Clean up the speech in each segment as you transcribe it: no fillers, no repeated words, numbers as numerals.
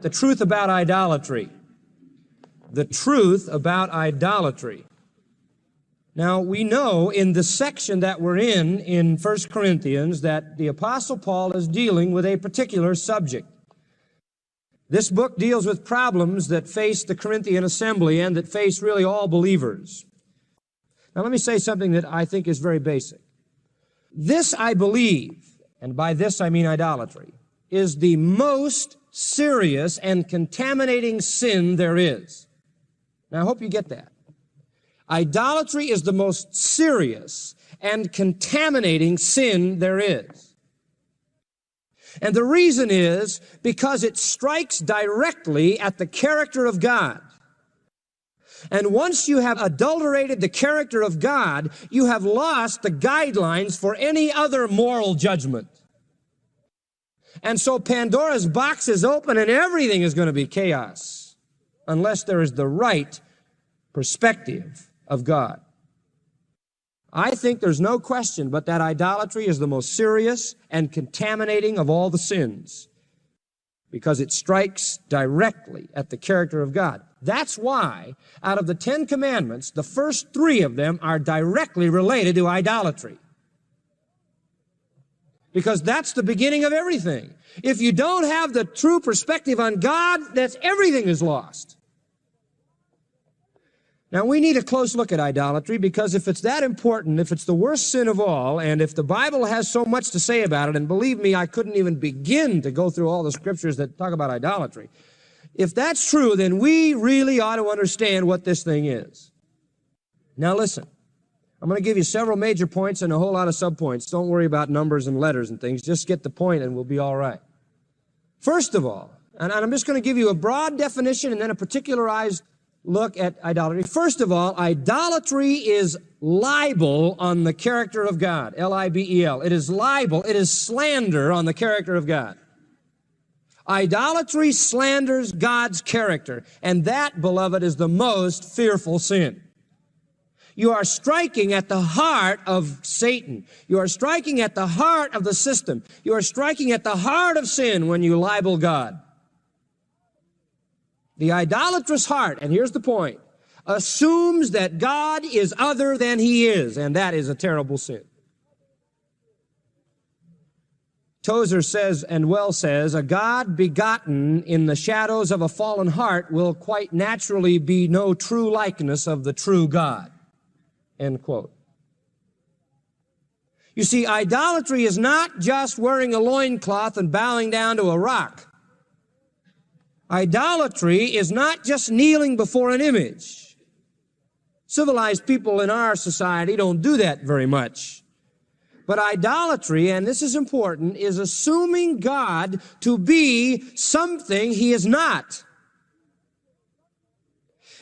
The truth about idolatry. The truth about idolatry. Now, we know in the section that we're in 1 Corinthians, that the Apostle Paul is dealing with a particular subject. This book deals with problems that face the Corinthian assembly and that face really all believers. Now, let me say something that I think is very basic. This, I believe, and by this I mean idolatry, is the most serious and contaminating sin there is. Now, I hope you get that. Idolatry is the most serious and contaminating sin there is. And the reason is because it strikes directly at the character of God. And once you have adulterated the character of God, you have lost the guidelines for any other moral judgment. And so Pandora's box is open and everything is going to be chaos unless there is the right perspective of God. I think there's no question but that idolatry is the most serious and contaminating of all the sins because it strikes directly at the character of God. That's why, out of the 10 commandments, the first 3 of them are directly related to idolatry. Because that's the beginning of everything. If you don't have the true perspective on God, everything is lost. Now, we need a close look at idolatry because if it's that important, if it's the worst sin of all, and if the Bible has so much to say about it, and believe me, I couldn't even begin to go through all the scriptures that talk about idolatry. If that's true, then we really ought to understand what this thing is. Now, listen. I'm going to give you several major points and a whole lot of subpoints. Don't worry about numbers and letters and things. Just get the point and we'll be all right. First of all, and I'm just going to give you a broad definition and then a particularized look at idolatry. First of all, idolatry is libel on the character of God. L-I-B-E-L. It is libel. It is slander on the character of God. Idolatry slanders God's character. And that, beloved, is the most fearful sin. You are striking at the heart of Satan. You are striking at the heart of the system. You are striking at the heart of sin when you libel God. The idolatrous heart, and here's the point, assumes that God is other than He is, and that is a terrible sin. Tozer says, and well says, a God begotten in the shadows of a fallen heart will quite naturally be no true likeness of the true God. End quote. You see, idolatry is not just wearing a loincloth and bowing down to a rock. Idolatry is not just kneeling before an image. Civilized people in our society don't do that very much. But idolatry, and this is important, is assuming God to be something He is not.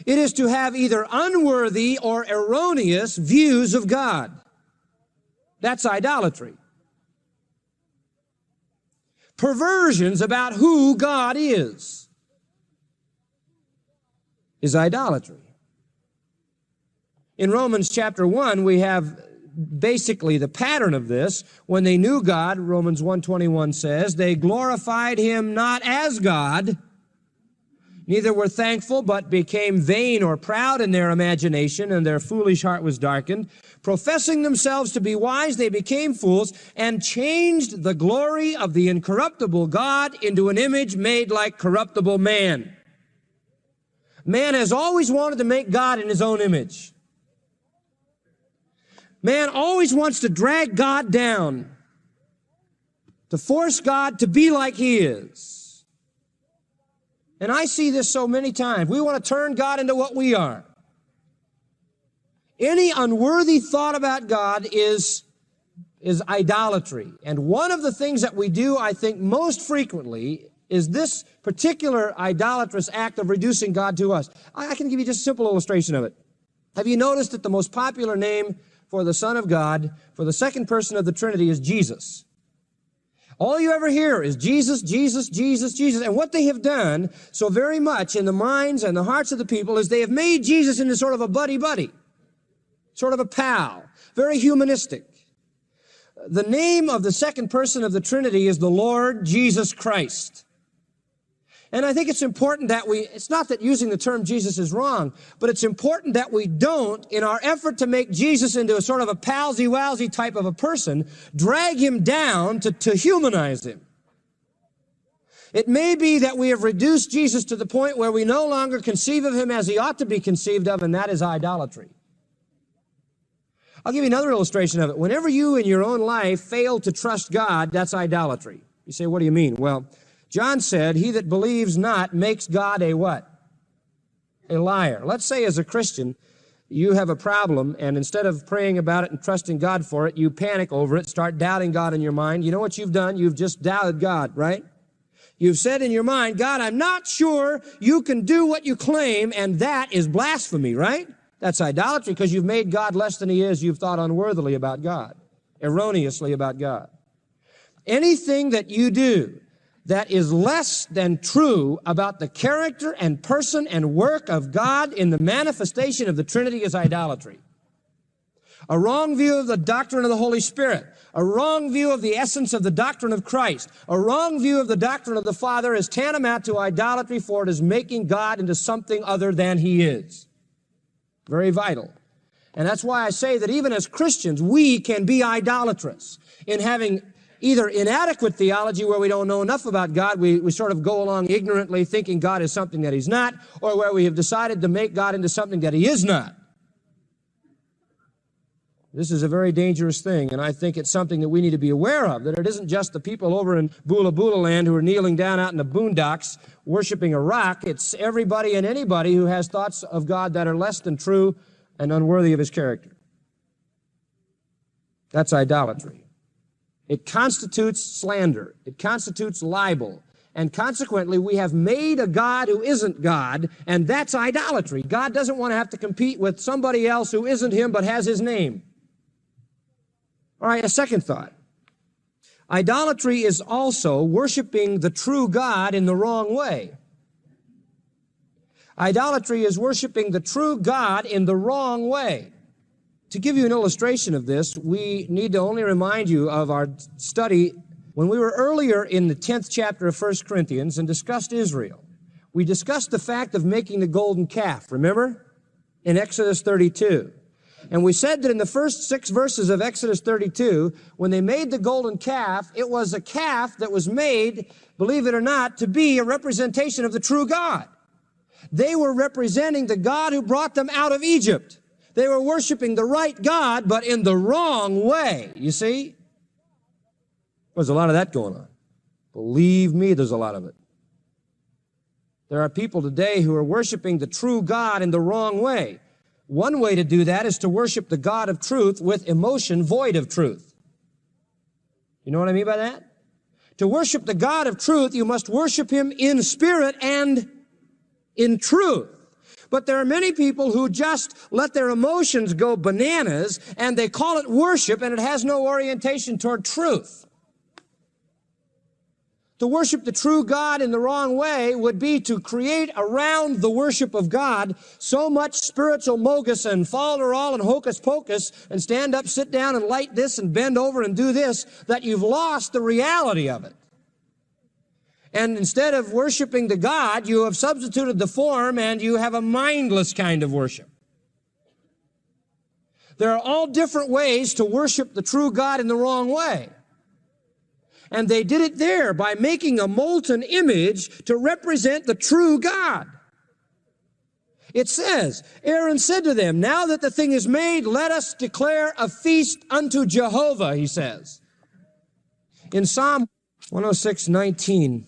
It is to have either unworthy or erroneous views of God. That's idolatry. Perversions about who God is idolatry. In Romans chapter 1, we have basically the pattern of this. When they knew God, Romans 1:21 says, they glorified Him not as God, neither were thankful, but became vain or proud in their imagination, and their foolish heart was darkened. Professing themselves to be wise, they became fools, and changed the glory of the incorruptible God into an image made like corruptible man. Man has always wanted to make God in his own image. Man always wants to drag God down, to force God to be like He is. And I see this so many times. We want to turn God into what we are. Any unworthy thought about God is idolatry. And one of the things that we do, I think, most frequently is this particular idolatrous act of reducing God to us. I can give you just a simple illustration of it. Have you noticed that the most popular name for the Son of God, for the second person of the Trinity, is Jesus? All you ever hear is Jesus, Jesus, Jesus, Jesus. And what they have done so very much in the minds and the hearts of the people is they have made Jesus into sort of a buddy-buddy, sort of a pal, very humanistic. The name of the second person of the Trinity is the Lord Jesus Christ. And I think it's important that it's not that using the term Jesus is wrong, but it's important that we don't, in our effort to make Jesus into a sort of a palsy-walsy type of a person, drag him down to humanize him. It may be that we have reduced Jesus to the point where we no longer conceive of him as he ought to be conceived of, and that is idolatry. I'll give you another illustration of it. Whenever you in your own life fail to trust God, that's idolatry. You say, what do you mean? Well, John said, he that believes not makes God a what? A liar. Let's say as a Christian, you have a problem, and instead of praying about it and trusting God for it, you panic over it, start doubting God in your mind. You know what you've done? You've just doubted God, right? You've said in your mind, God, I'm not sure you can do what you claim, and that is blasphemy, right? That's idolatry because you've made God less than he is. You've thought unworthily about God, erroneously about God. Anything that you do that is less than true about the character and person and work of God in the manifestation of the Trinity is idolatry. A wrong view of the doctrine of the Holy Spirit, a wrong view of the essence of the doctrine of Christ, a wrong view of the doctrine of the Father is tantamount to idolatry, for it is making God into something other than he is. Very vital. And that's why I say that even as Christians, we can be idolatrous in having either inadequate theology where we don't know enough about God, we sort of go along ignorantly thinking God is something that he's not, or where we have decided to make God into something that he is not. This is a very dangerous thing, and I think it's something that we need to be aware of, that it isn't just the people over in Bula Bula land who are kneeling down out in the boondocks worshiping a rock. It's everybody and anybody who has thoughts of God that are less than true and unworthy of his character. That's idolatry. It constitutes slander. It constitutes libel. And consequently, we have made a God who isn't God, and that's idolatry. God doesn't want to have to compete with somebody else who isn't him but has his name. All right, a second thought. Idolatry is also worshiping the true God in the wrong way. Idolatry is worshiping the true God in the wrong way. To give you an illustration of this, we need to only remind you of our study when we were earlier in the 10th chapter of 1 Corinthians and discussed Israel. We discussed the fact of making the golden calf, remember? In Exodus 32. And we said that in the first 6 verses of Exodus 32, when they made the golden calf, it was a calf that was made, believe it or not, to be a representation of the true God. They were representing the God who brought them out of Egypt. They were worshiping the right God, but in the wrong way, you see? There's a lot of that going on. Believe me, there's a lot of it. There are people today who are worshiping the true God in the wrong way. One way to do that is to worship the God of truth with emotion void of truth. You know what I mean by that? To worship the God of truth, you must worship him in spirit and in truth. But there are many people who just let their emotions go bananas and they call it worship and it has no orientation toward truth. To worship the true God in the wrong way would be to create around the worship of God so much spiritual mogus and falderall and hocus pocus and stand up, sit down and light this and bend over and do this that you've lost the reality of it. And instead of worshiping the God, you have substituted the form and you have a mindless kind of worship. There are all different ways to worship the true God in the wrong way. And they did it there by making a molten image to represent the true God. It says, Aaron said to them, now that the thing is made, let us declare a feast unto Jehovah, he says. In Psalm 106:19,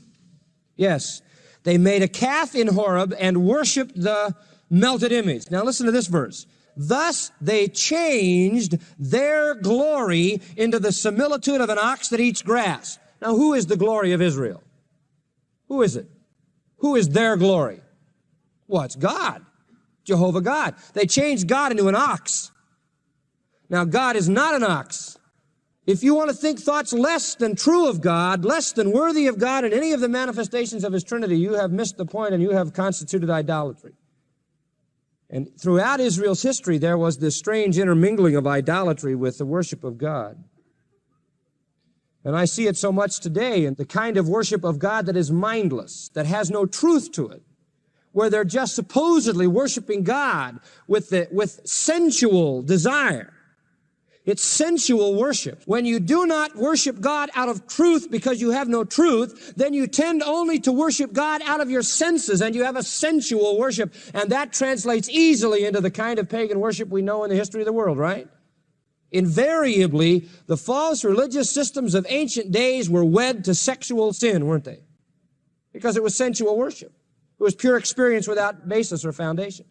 yes, they made a calf in Horeb and worshiped the melted image. Now listen to this verse. Thus they changed their glory into the similitude of an ox that eats grass. Now who is the glory of Israel? Who is it? Who is their glory? Well, it's God, Jehovah God. They changed God into an ox. Now God is not an ox. If you want to think thoughts less than true of God, less than worthy of God in any of the manifestations of his Trinity, you have missed the point and you have constituted idolatry. And throughout Israel's history, there was this strange intermingling of idolatry with the worship of God. And I see it so much today in the kind of worship of God that is mindless, that has no truth to it, where they're just supposedly worshiping God with sensual desire. It's sensual worship. When you do not worship God out of truth because you have no truth, then you tend only to worship God out of your senses, and you have a sensual worship. And that translates easily into the kind of pagan worship we know in the history of the world, right? Invariably, the false religious systems of ancient days were wed to sexual sin, weren't they? Because it was sensual worship. It was pure experience without basis or foundation.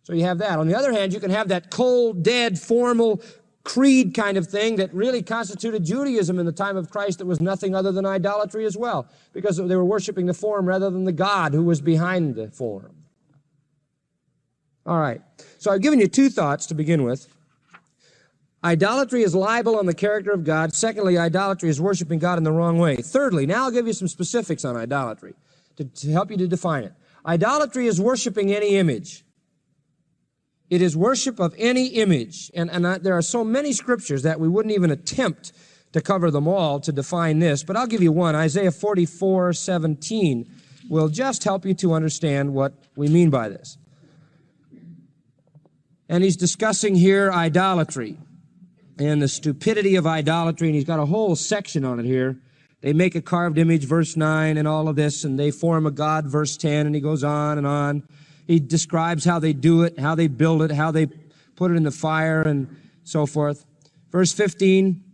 So you have that. On the other hand, you can have that cold, dead, formal creed kind of thing that really constituted Judaism in the time of Christ that was nothing other than idolatry as well, because they were worshiping the form rather than the God who was behind the form. All right. So I've given you two thoughts to begin with. Idolatry is libel on the character of God. Secondly, idolatry is worshiping God in the wrong way. Thirdly, now I'll give you some specifics on idolatry to help you to define it. Idolatry is worshiping any image. It is worship of any image. And there are so many scriptures that we wouldn't even attempt to cover them all to define this. But I'll give you one. Isaiah 44:17 will just help you to understand what we mean by this. And he's discussing here idolatry and the stupidity of idolatry. And he's got a whole section on it here. They make a carved image, verse 9, and all of this. And they form a god, verse 10. And he goes on and on. He describes how they do it, how they build it, how they put it in the fire, and so forth. Verse 15,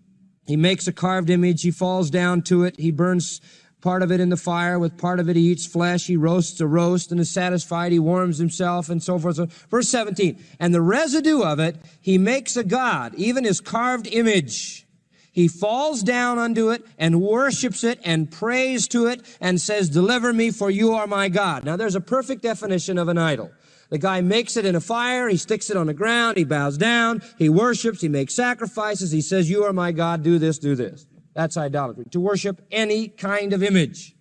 he makes a carved image. He falls down to it. He burns part of it in the fire. With part of it, he eats flesh. He roasts a roast and is satisfied. He warms himself, and so forth. So, verse 17, and the residue of it, he makes a god, even his carved image. He falls down unto it and worships it and prays to it and says, deliver me, for you are my God. Now, there's a perfect definition of an idol. The guy makes it in a fire. He sticks it on the ground. He bows down. He worships. He makes sacrifices. He says, you are my God. Do this, do this. That's idolatry, to worship any kind of image.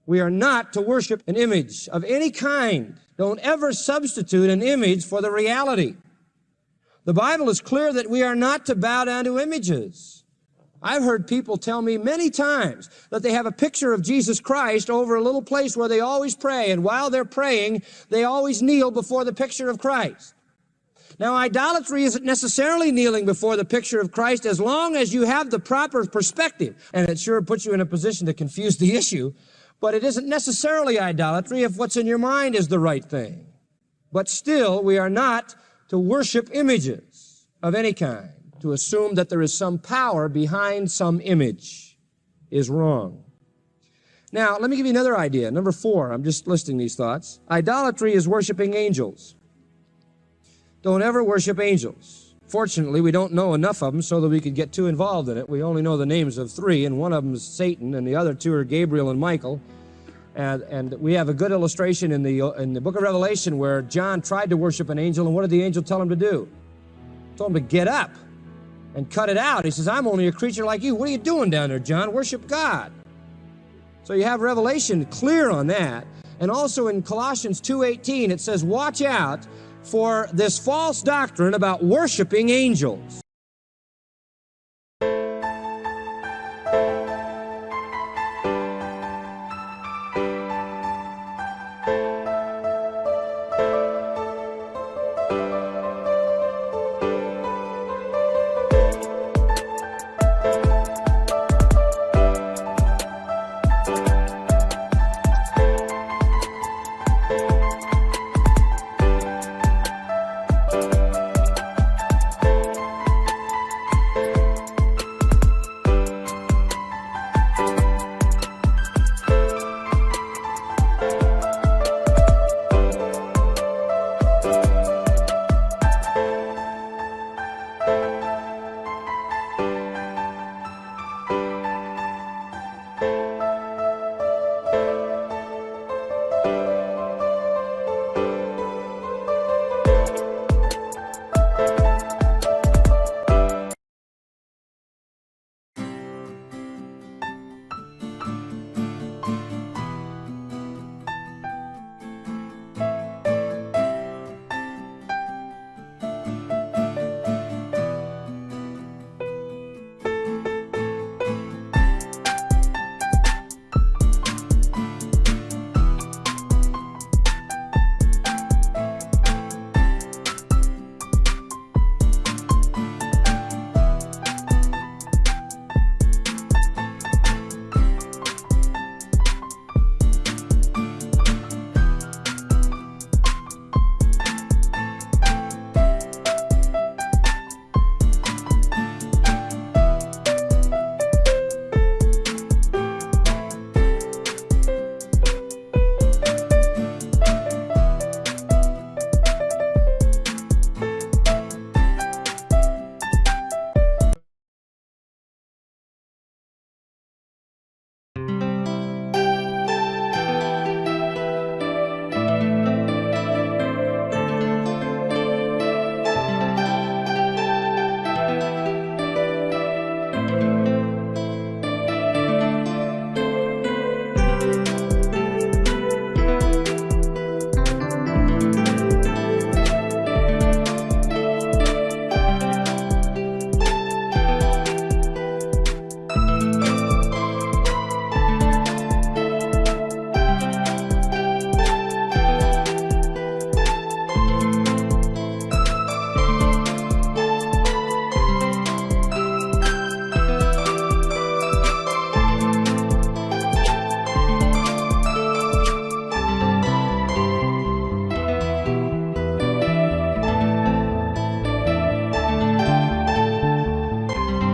We are not to worship an image of any kind. Don't ever substitute an image for the reality. The Bible is clear that we are not to bow down to images. I've heard people tell me many times that they have a picture of Jesus Christ over a little place where they always pray, and while they're praying, they always kneel before the picture of Christ. Now, idolatry isn't necessarily kneeling before the picture of Christ as long as you have the proper perspective, and it sure puts you in a position to confuse the issue, but it isn't necessarily idolatry if what's in your mind is the right thing. But still, we are not to worship images of any kind. To assume that there is some power behind some image is wrong. Now, let me give you another idea. Number 4, I'm just listing these thoughts. Idolatry is worshiping angels. Don't ever worship angels. Fortunately, we don't know enough of them so that we could get too involved in it. We only know the names of 3, and one of them is Satan, and the other 2 are Gabriel and Michael. And we have a good illustration in the book of Revelation where John tried to worship an angel, and what did the angel tell him to do? He told him to get up and cut it out. He says, I'm only a creature like you. What are you doing down there, John? Worship God. So you have Revelation clear on that. And also in Colossians 2:18, it says, watch out for this false doctrine about worshiping angels.